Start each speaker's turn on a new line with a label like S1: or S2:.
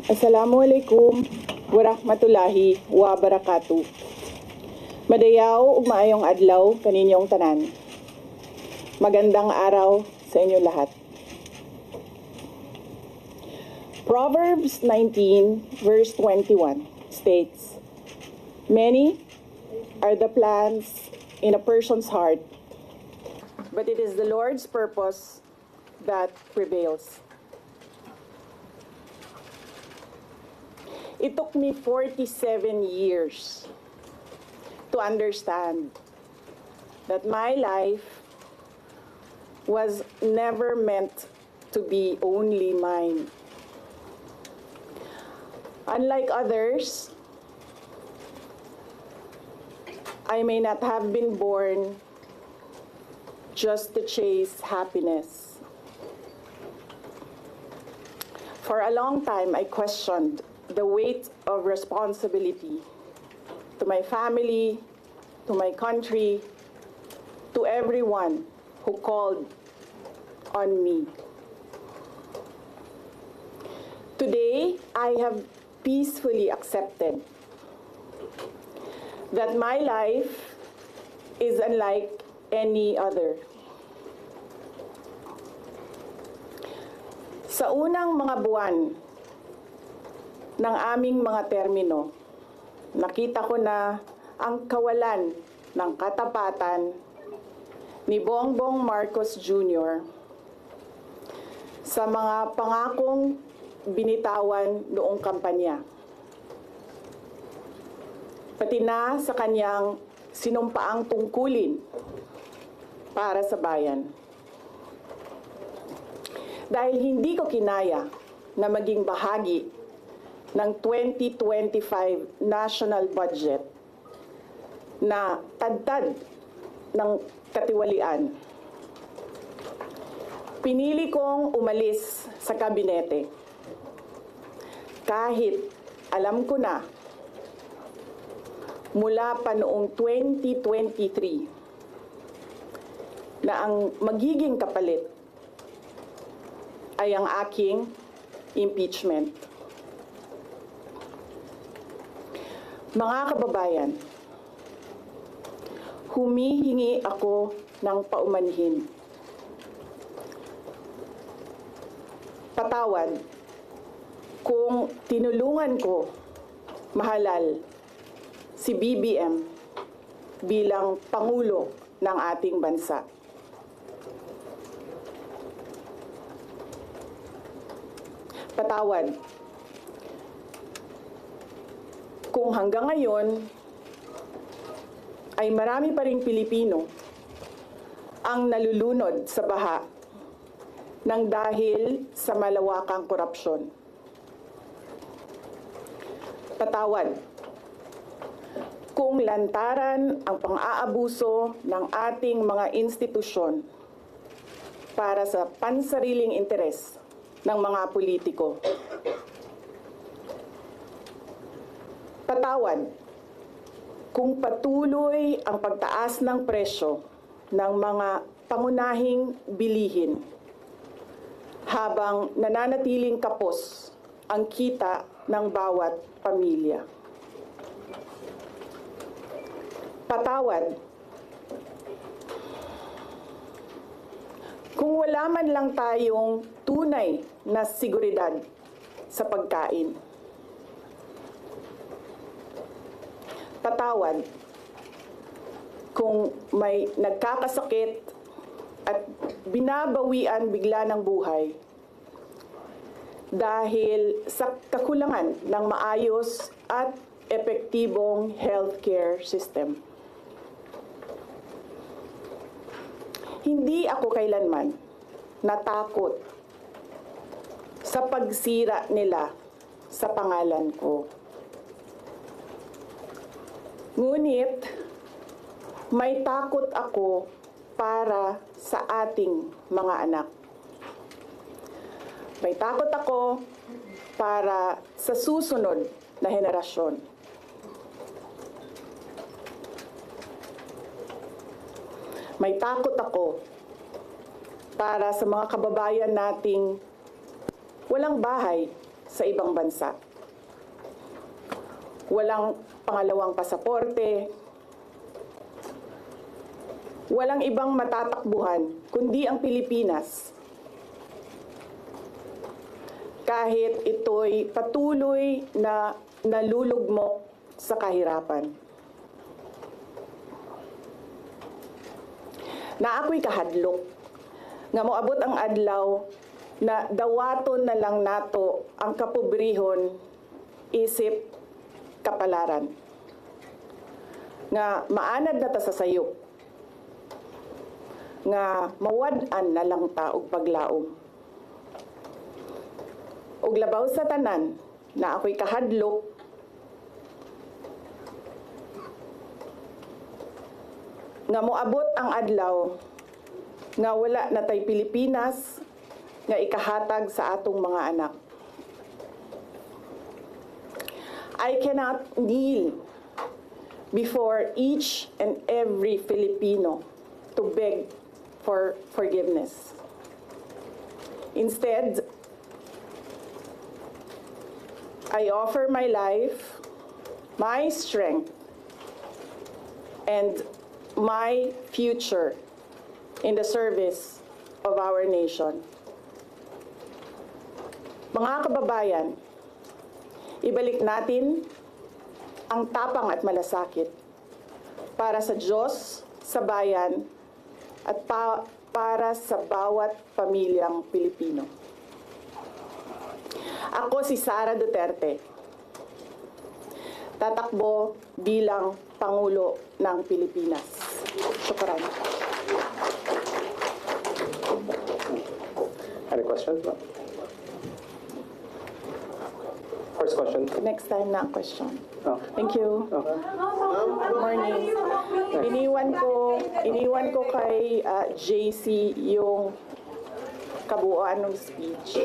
S1: Assalamualaikum warahmatullahi wabarakatuh. Madayaw ug maayong adlaw kaninyong tanan. Magandang araw sa inyo lahat. Proverbs 19 verse 21 states, "Many are the plans in a person's heart, but it is the Lord's purpose that prevails." It took me 47 years to understand that my life was never meant to be only mine. Unlike others, I may not have been born just to chase happiness. For a long time, I questioned the weight of responsibility to my family, to my country, to everyone who called on me. Today, I have peacefully accepted that my life is unlike any other. Sa unang mga buwan ng aming mga termino, nakita ko na ang kawalan ng katapatan ni Bongbong Marcos Jr. sa mga pangakong binitawan noong kampanya, pati na sa kanyang sinumpaang tungkulin para sa bayan. Dahil hindi ko kinaya na maging bahagi ng 2025 national budget na tadtad ng katiwalian, pinili kong umalis sa kabinete kahit alam ko na mula pa noong 2023 na ang magiging kapalit ay ang aking impeachment. Mga kababayan, humihingi ako ng paumanhin. Patawad kung tinulungan ko mahalal si BBM bilang Pangulo ng ating bansa. Patawad kung hanggang ngayon ay marami pa ring Pilipino ang nalulunod sa baha ng dahil sa malawakang korupsyon. Patawad kung lantaran ang pang-aabuso ng ating mga institusyon para sa pansariling interes ng mga politiko. Patawad kung patuloy ang pagtaas ng presyo ng mga pangunahing bilihin habang nananatiling kapos ang kita ng bawat pamilya. Patawad kung wala man lang tayong tunay na seguridad sa pagkain. Patawad kung may nagkakasakit at binabawian bigla ng buhay dahil sa kakulangan ng maayos at epektibong healthcare system. Hindi ako kailanman natakot sa pagsira nila sa pangalan ko. Ngunit, may takot ako para sa ating mga anak. May takot ako para sa susunod na henerasyon. May takot ako para sa mga kababayan nating walang bahay sa ibang bansa. Walang pangalawang pasaporte, walang ibang matatakbuhan kundi ang Pilipinas. Kahit ito'y patuloy na nalulugmok sa kahirapan. Na ako'y kahadlok, nga moabot ang adlaw na dawaton na lang nato ang kapobrehon isip kapalaran. Nga maanad na ta sa sayop, nga mawad-an na lang ta og paglaom. Og labaw sa tanan na ako'y kahadlok, nga moabot ang adlaw nga wala na tay Pilipinas nga ikahatag sa atong mga anak. I cannot kneel before each and every Filipino to beg for forgiveness. Instead, I offer my life, my strength, and my future in the service of our nation. Mga kababayan, ibalik natin ang tapang at malasakit para sa Diyos, sa bayan, at para sa bawat pamilyang Pilipino. Ako si Sara Duterte, tatakbo bilang Pangulo ng Pilipinas. Shukran.
S2: Any questions? First question.
S1: Next time na question.
S2: Oh.
S1: Thank you. Good morning. Iniwan ko kay JC yung kabuuan ng speech.